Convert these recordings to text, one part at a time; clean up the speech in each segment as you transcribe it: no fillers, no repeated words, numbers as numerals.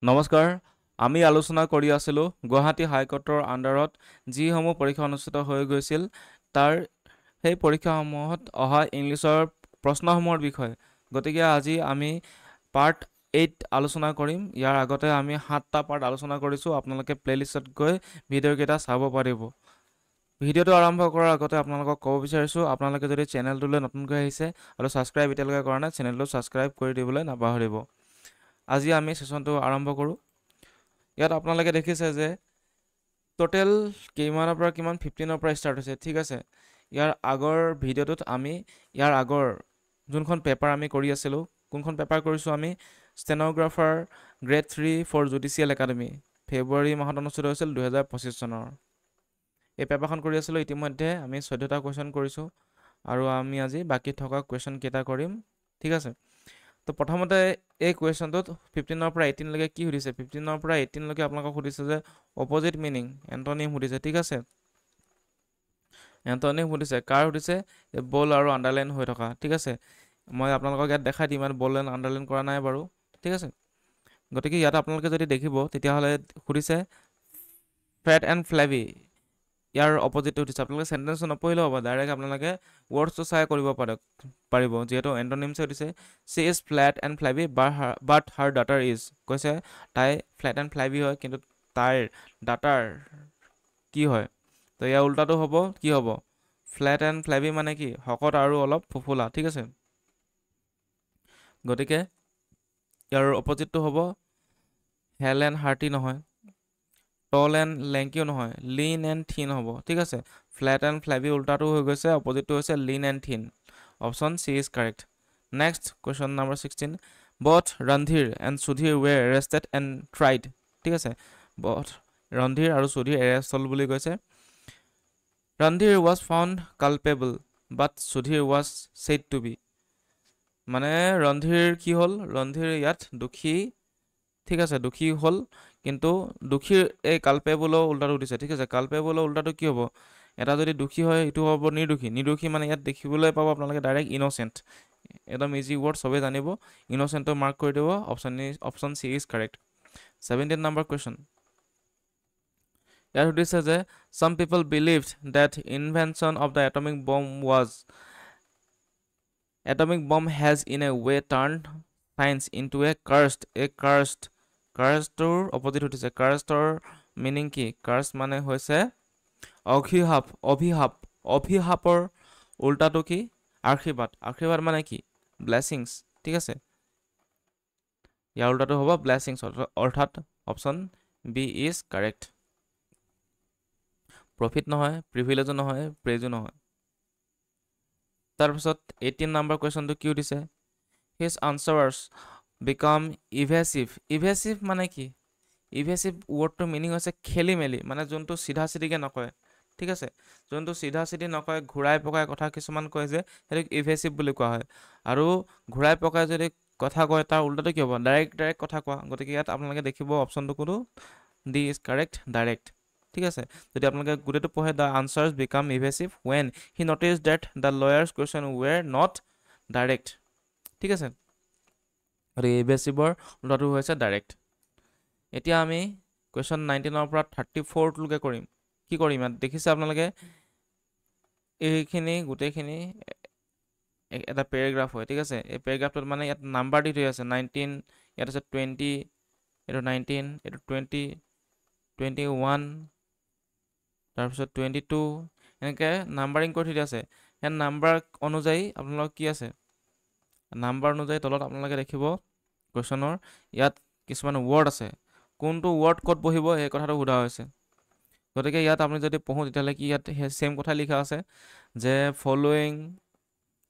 নমস্কাৰ আমি আলোচনা কৰি আছিলোঁ গুৱাহাটী হাইকোৰ্টৰ আণ্ডাৰত যিসমূহ পৰীক্ষা অনুষ্ঠিত হৈ গৈছিল তাৰ সেই পৰীক্ষাসমূহত অহা ইংলিছৰ প্ৰশ্নসমূহৰ বিষয়ে গতিকে আজি আমি পাৰ্ট 8 আলোচনা কৰিম ইয়াৰ আগতে আমি 7টা পাৰ্ট আলোচনা কৰিছোঁ আপোনালোকে প্লেলিষ্টত গৈ ভিডিঅ'কেইটা চাব পাৰিব ভিডিঅ'টো আৰম্ভ কৰাৰ আগতে আপোনালোকক ক'ব বিচাৰিছোঁ আপোনালোকে যদি চেনেলটোলৈ নতুনকৈ আহিছে আৰু ছাবস্ক্ৰাইব এতিয়ালৈকে কৰা নাই চেনেলটো ছাবস্ক্ৰাইব কৰি দিবলৈ নাপাহৰিব আজি আমি সেশনটো আৰম্ভ কৰোঁ ইয়াত আপোনালোকে দেখিছে যে টোটেল কিমানৰ পৰা কিমান 15ৰ পৰা ষ্টাৰ্ট হৈছে ঠিক আছে ইয়াৰ আগৰ ভিডিঅ'টোত আমি ইয়াৰ আগৰ যোনখন পেপাৰ আমি কৰি আছিলোঁ কোনখন পেপাৰ কৰিছোঁ আমি stenographer grade 3 for judicial academy ফেব্ৰুৱাৰী মাহত অনুষ্ঠিত হৈছিল 2025 চনৰ এই পেপাৰখন কৰি আছিলোঁ ইতিমধ্যে আমি 14টা কুৱেশ্যন কৰিছোঁ আৰু আমি আজি বাকী থকা কুৱেশ্যন কেইটা কৰিম ঠিক আছে তো প্ৰথমতে এই কুৱেশ্যনটোত 15ৰ পৰা 18 লৈকে কি সুধিছে 15ৰ পৰা 18 লৈকে আপোনালোকক সুধিছে যে অপজিট মিনিং এণ্টনিম সুধিছে ঠিক আছে এণ্টনিম সুধিছে কাৰ সুধিছে বল আৰু আণ্ডাৰলাইন হৈ থকা ঠিক আছে মই আপোনালোকক ইয়াত দেখাই দিম ইয়াত বল এণ্ড আণ্ডাৰলাইন কৰা নাই বাৰু ঠিক আছে গতিকে ইয়াত আপোনালোকে যদি দেখিব তেতিয়াহ'লে সুধিছে ফেট এণ্ড ফ্লেভি ইয়াৰ অপজিটটো সুধিছে আপোনালোকে চেণ্টেন্সটো নপঢ়িলেও হ'ব ডাইৰেক্ট আপোনালোকে ৱৰ্ডছটো চাই কৰিব পাৰিব যিহেতু এণ্টনিমছে সুধিছে চি ইজ ফ্লেট এণ্ড ফ্লেভি বাট হাৰ ডাটাৰ ইজ কৈছে তাই ফ্লেট এণ্ড ফ্লেভি হয় কিন্তু তাইৰ ডাটাৰ কি হয় তো ইয়াৰ উল্টাটো হ'ব কি হ'ব ফ্লেট এণ্ড ফ্লেভি মানে কি শকত আৰু অলপ ফুফুলা ঠিক আছে গতিকে ইয়াৰ অপজিটটো হ'ব হেল এণ্ড হাৰ্টি নহয় টল এণ্ড লেংকিও নহয় লিন এণ্ড থিন হ'ব ঠিক আছে ফ্লেট এণ্ড ফ্লেভি উল্টাটো হৈ গৈছে অপজিটটো হৈছে lean and thin option C is correct next question number 16 both Randhir and Sudhir were arrested and tried ঠিক আছে বথ ৰন্ধীৰ আৰু সুধীৰ এৰেষ্ট হ'ল বুলি কৈছে Randhir was found culpable but Sudhir was said to be মানে ৰন্ধীৰ কি হ'ল ৰন্ধীৰ ইয়াত দোষী ঠিক আছে দোষী হ'ল কিন্তু দোষীৰ এই কালপেবলৰ উল্টাটো দিছে ঠিক আছে কালপেবলৰ উল্টাটো কি হ'ব এটা যদি দোষী হয় সেইটো হ'ব নিৰ্দোষী মানে ইয়াত দেখিবলৈ পাব আপোনালোকে ডাইৰেক্ট ইন'চেণ্ট একদম ইজি ৱৰ্ড চবেই জানিব ইন'চেণ্টটো মাৰ্ক কৰি দিব option C is correct 17 number question ইয়াত সুধিছে যে some people believed that invention of the atomic has in a way turned science into a cursed opposite সুধিছে cursed মিনিং কি cursed মানে হৈছে অভিশাপৰ উল্টাটো কি আশীৰ্বাদ মানে কি ব্লেছিংছ ঠিক আছে ইয়াৰ উল্টাটো হ'ব ব্লেছিংছ অৰ্থাৎ option B is correct profit নহয় প্ৰিভিলেজো নহয় প্ৰেজো নহয় তাৰপিছত 18 নম্বৰ কুৱেশ্যনটো কি সুধিছে হিজ আনচাৰ্ছ বিকাম ইভেচিভ মানে কি ইভেচিভ ৱৰ্ডটোৰ মিনিং হৈছে খেলি মেলি মানে যোনটো চিধা চিধিকৈ নকয় ঠিক আছে যোনটো চিধা চিধি নকয় ঘূৰাই পকাই কথা কিছুমান কয় যে সেইটোক ইভেচিভ বুলি কোৱা হয় আৰু ঘূৰাই পকাই যদি কথা কয় তাৰ উল্টাটো কি হ'ব ডাইৰেক্ট কথা কোৱা গতিকে ইয়াত আপোনালোকে দেখিব অপশ্যনটো কোনটো ডি ইজ কাৰেক্ট ডাইৰেক্ট ঠিক আছে যদি আপোনালোকে গোটেইটো পঢ়ে the answers become evasive when he notice that the lawyers question were not direct ঠিক আছে গতিকে ইভেচিভৰ উল্টাটো হৈছে ডাইৰেক্ট এতিয়া আমি কুৱেশ্যন 19ৰ পৰা 34লৈকে কৰিম কি কৰিম ইয়াত দেখিছে আপোনালোকে এইখিনি গোটেইখিনি এটা পেৰেগ্ৰাফ হয় ঠিক আছে এই পেৰেগ্ৰাফটোত মানে ইয়াত নাম্বাৰ দি থৈ আছে 19 ইয়াত আছে 20 এইটো 19 এইটো 20 21 তাৰপিছত 22 এনেকৈ নাম্বাৰিং কৰি থৈ আছে সেই নাম্বাৰ অনুযায়ী আপোনালোকৰ কি আছে নাম্বাৰ অনুযায়ী তলত আপোনালোকে দেখিব কুৱেশ্যনৰ ইয়াত কিছুমান ৱৰ্ড আছে কোনটো ৱৰ্ড ক'ত বহিব সেই কথাটো সোধা হৈছে গতিকে ইয়াত আপুনি যদি পঢ়োঁ তেতিয়াহ'লে কি ইয়াত ছেম কথা লিখা আছে যে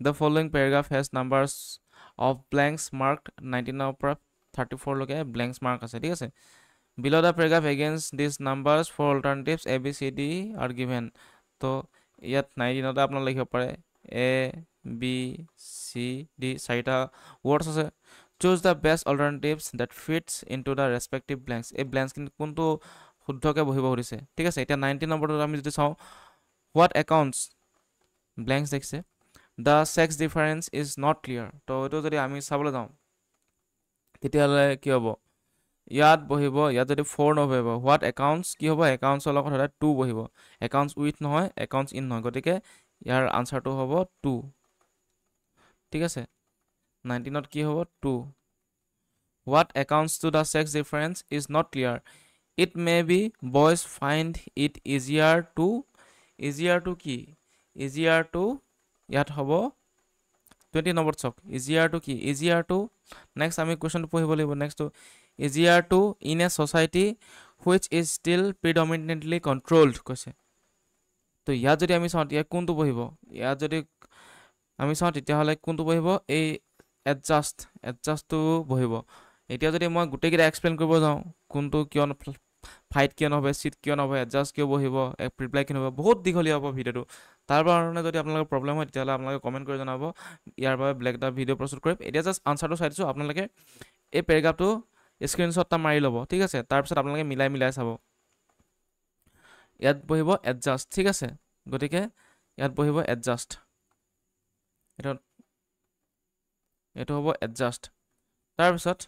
the following paragraph has numbers of blanks marked 19ৰ পৰা 34লৈকে ব্লেংকছ মাৰ্ক আছে ঠিক আছে below' the paragraph against this numbers for alternatives A B C D are given তো ইয়াত 19তে আপোনালোকে লিখিব পাৰে এ বি চি ডি চাৰিটা ৱৰ্ডছ আছে choose the best alternatives that fits into the respective blanks এই ব্লেংকছখিনি কোনটো শুদ্ধকৈ বহিব সুধিছে ঠিক আছে এতিয়া 19 নম্বৰটোত আমি যদি চাওঁ হোৱাট একাউণ্টছ ব্লেংকছ দেখিছে the sex difference is not clear তো এইটো যদি আমি চাবলৈ যাওঁ তেতিয়াহ'লে কি হ'ব ইয়াত বহিব, ইয়াত যদি 4 নবহিব, হোৱাট একাউণ্টছ কি হ'ব, একাউণ্টছৰ লগত সদায় 2 বহিব, একাউণ্টছ উইথ নহয়, একাউণ্টছ ইন নহয়, গতিকে ইয়াৰ আনচাৰটো হ'ব 2, ঠিক আছে। 19ত কি হ'ব 2। What accounts to the sex difference is not clear, it may be boys find it easier to কি, ইজিয়াৰ টু ইয়াত হ'ব 20 নম্বৰত চাওক, ইজিয়াৰ টু কি, ইজিয়াৰ টু নেক্সট আমি কুৱেশ্যনটো পঢ়িব লাগিব, নেক্সটটো easier to in a society which is still predominantly controlled কৈছে। তো ইয়াত যদি আমি চাওঁ ইয়াত কোনটো বহিব, ইয়াত যদি আমি চাওঁ তেতিয়াহ'লে কোনটো বহিব, এই এডজাষ্টটো বহিব। এতিয়া যদি মই গোটেইকেইটা এক্সপ্লেইন কৰিব যাওঁ, কোনটো কিয় ফাইট কিয় নহ'ব, চিট কিয় নহ'ব, এডজাষ্ট কিয় বহিব, ৰিপ্লাই কিয় নহ'ব, বহুত দীঘলীয়া হ'ব ভিডিঅ'টো। তাৰ কাৰণে যদি আপোনালোকৰ প্ৰব্লেম হয় তেতিয়াহ'লে আপোনালোকে কমেণ্ট কৰি জনাব, ইয়াৰ বাবে বেলেগ এটা ভিডিঅ' প্ৰস্তুত কৰিম। এতিয়া জাষ্ট আনচাৰটো চাই দিছোঁ, আপোনালোকে এই পেৰেগ্ৰাফটো স্ক্ৰীনশ্বট এটা মাৰি ল'ব, ঠিক আছে। তাৰপিছত আপোনালোকে মিলাই চাব, ইয়াত বহিব এডজাষ্ট, ঠিক আছে। গতিকে ইয়াত বহিব এডজাষ্ট, এইটো হ'ব এডজাষ্ট। তাৰপিছত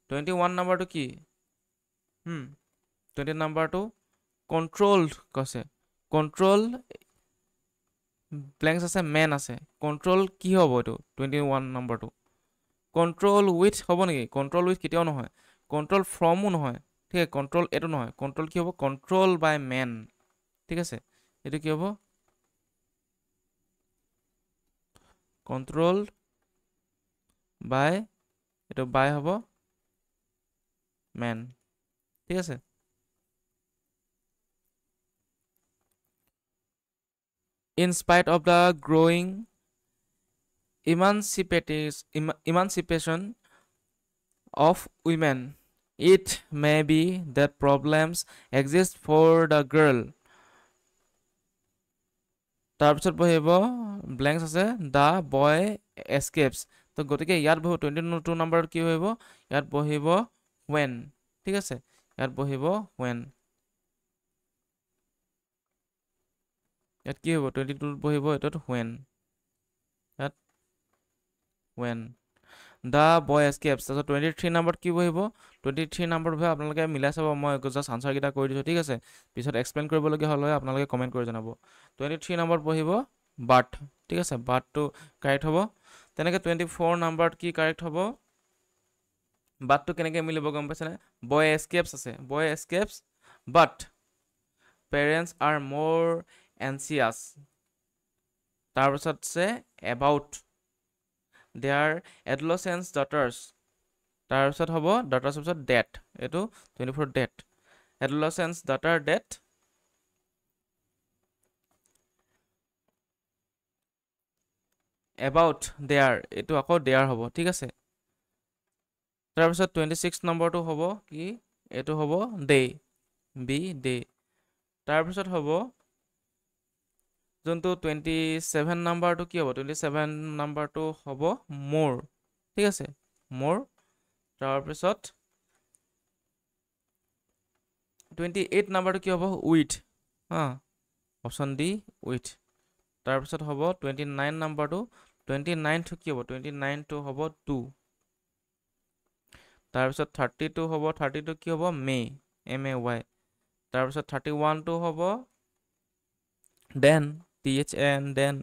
21 নম্বৰটো কি, 20 নম্বৰটো কণ্ট্ৰল কৈছে, কণ্ট্ৰল ব্লেংকছ আছে, মেন আছে, কণ্ট্ৰল কি হ'ব এইটো 21 নম্বৰটো, কণ্ট্ৰল উইথ হ'ব নেকি, কণ্ট্ৰল উইথ কেতিয়াও নহয়, কণ্ট্ৰল ফ্ৰমো নহয়, ঠিক আছে, কণ্ট্ৰল এইটো নহয়, কণ্ট্ৰল কি হ'ব, কণ্ট্ৰল বাই মেন, ঠিক আছে। এইটো কি হ'ব, কণ্ট্ৰল বাই, এইটো বাই হ'ব মেন, ঠিক আছে। In spite of the growing emancipation of women, it may be that problems exist for the girl. তাৰপিছত বহিব ব্লেংকছ আছে, দ্য বয় এস্কেপছ। তো গতিকে ইয়াত বহিব 22 নম্বৰত কি বহিব, ইয়াত বহিব when, ঠিক আছে, ইয়াত বহিব when। ইয়াত কি হ'ব 22ত বহিব এইটোত when, ইয়াত when দ্য বয় এস্কেপছ। তাৰপিছত 23 নম্বৰত কি বহিব, 23 নম্বৰত বহিব, আপোনালোকে মিলাই চাব, মই জাষ্ট আনচাৰকেইটা কৰি দিছোঁ, ঠিক আছে। পিছত এক্সপ্লেইন কৰিবলগীয়া হ'লে আপোনালোকে কমেণ্ট কৰি জনাব। 23 নম্বৰত বহিব বাট, ঠিক আছে, বাটটো কাৰেক্ট হ'ব। তেনেকৈ 24 নম্বৰত কি কাৰেক্ট হ'ব, বাটটো কেনেকৈ মিলিব গম পাইছেনে, বয় এস্কেপছ আছে, বয় এস্কেপছ বাট পেৰেণ্টছ আৰ মোৰ এনচিয়াছ। তাৰপিছত আছে এবাউট দেয়াৰ এডলচেন্স ডটাৰ্ছ, তাৰপিছত হ'ব ডটাৰ্ছ পিছত ডেট, এইটো 24 that, adolescence daughter that, about their, এইটো আকৌ দেয়াৰ হ'ব, ঠিক আছে। তাৰপিছত 26 নম্বৰটো হ'ব কি, এইটো হ'ব ডে, বি ডে। তাৰপিছত হ'ব যোনটো 27 নম্বৰটো কি হ'ব, 27 নম্বৰটো হ'ব মোৰ, ঠিক আছে, মোৰ। তাৰপিছত 28 নম্বৰটো কি হ'ব, উইথ, অপশ্যন ডি উইথ। তাৰপিছত হ'ব 29 নম্বৰটো, 29টো কি হ'ব, 29টো হ'ব 2। তাৰপিছত 32 হ'ব, 32 কি হ'ব, মে, MAY। তাৰপিছত 31টো হ'ব দেন, THN দেন।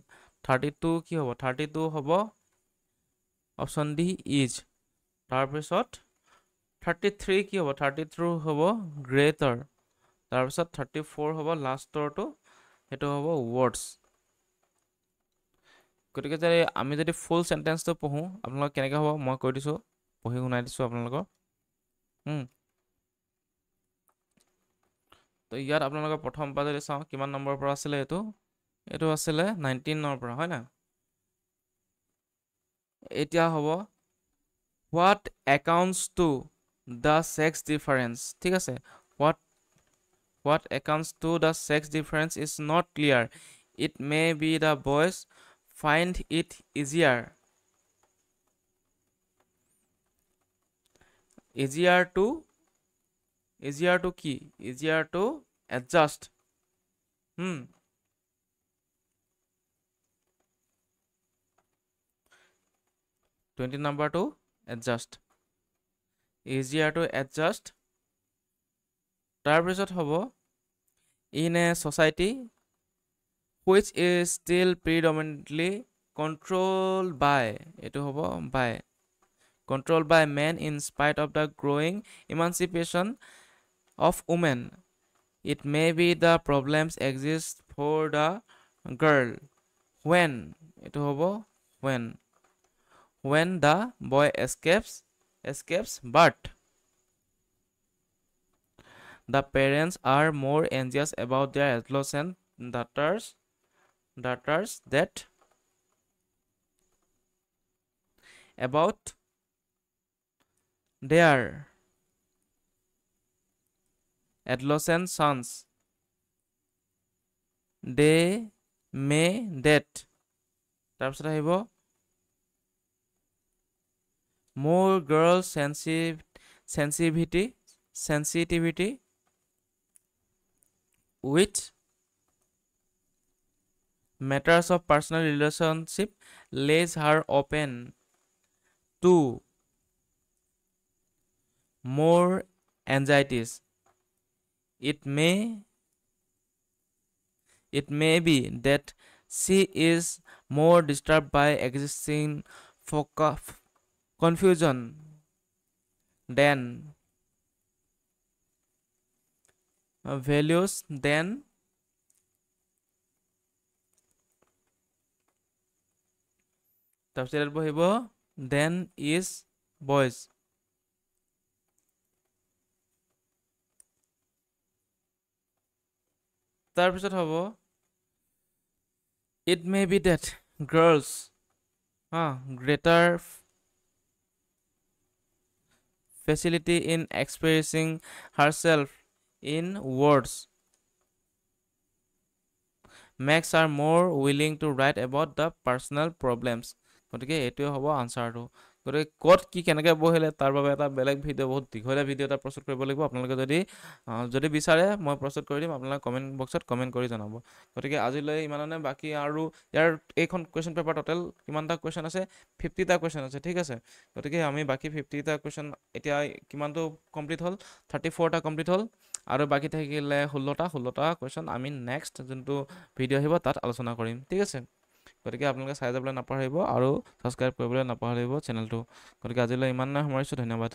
32 কি হ'ব, 32 হ'ব অপশ্যন ডি ইজ। তাৰপিছত 33 কি হ'ব, 33 হ'ব গ্ৰেটাৰ। তাৰপিছত 34 হ'ব লাষ্টৰটো, সেইটো হ'ব ৱৰ্ডছ। গতিকে যদি আমি যদি ফুল চেণ্টেঞ্চটো পঢ়োঁ আপোনালোকক কেনেকৈ হ'ব মই কৈ দিছোঁ, পঢ়ি শুনাই দিছোঁ আপোনালোকক। তো ইয়াত আপোনালোকৰ প্ৰথম পৰা যদি চাওঁ কিমান নম্বৰৰ পৰা আছিলে, এইটো আছিলে 19ৰ পৰা, হয় নাই। এতিয়া হ'ব what accounts to the sex difference, ঠিক আছে, what accounts to the sex difference is not clear, it may B the boys find it easier কি, ইজিয়াৰ টু এডজাষ্ট, 20 নম্বৰটো এডজাষ্ট, ইজিয়াৰ টু এডজাষ্ট তাৰপিছত হ'ব in a society which is still predominantly controlled by এইটো হ'ব by controlled by men in spite of the growing emancipation of women. It may be the problems exist for the girl when এইটো হ'ব when the boy escapes but the parents are more anxious about their adolescent daughters that about their adolescent sons. They may that তাৰপিছত আহিব more girls sensitivity with matters of personal relationship lays her open to more anxieties. It may be that she is more disturbed by existing confusion than values than তাৰপিছত বহিব then is boys. তাৰপিছত হ'ব it may be that girls greater facility in expressing herself in words makes her more willing to write about the personal problems. গতিকে এইটোৱে হ'ব আনচাৰটো। গতিকে ক'ত কি কেনেকৈ বহিলে তাৰ বাবে এটা বেলেগ ভিডিঅ' বহুত দীঘলীয়া ভিডিঅ' এটা প্ৰস্তুত কৰিব লাগিব। আপোনালোকে যদি বিচাৰে মই প্ৰস্তুত কৰি দিম, আপোনালোকে কমেণ্ট বক্সত কমেণ্ট কৰি জনাব। গতিকে আজিলৈ ইমানে, বাকী আৰু ইয়াৰ এইখন কুৱেশ্যন পেপাৰ টোটেল কিমানটা কুৱেশ্যন আছে? 50টা কুৱেশ্যন আছে, ঠিক আছে। গতিকে আমি বাকী 50টা কুৱেশ্যন এতিয়া কিমানটো কমপ্লিট হ'ল? 34টা কমপ্লিট হ'ল আৰু বাকী থাকিলে 16টা কুৱেশ্যন আমি নেক্সট যোনটো ভিডিঅ' আহিব তাত আলোচনা কৰিম, ঠিক আছে। গতিকে আপোনালোকে চাই যাবলৈ নাপাহৰিব আৰু ছাবস্ক্ৰাইব কৰিবলৈ নাপাহৰিব চেনেলটো। গতিকে আজিলৈ ইমানে সামৰিছোঁ, ধন্যবাদ।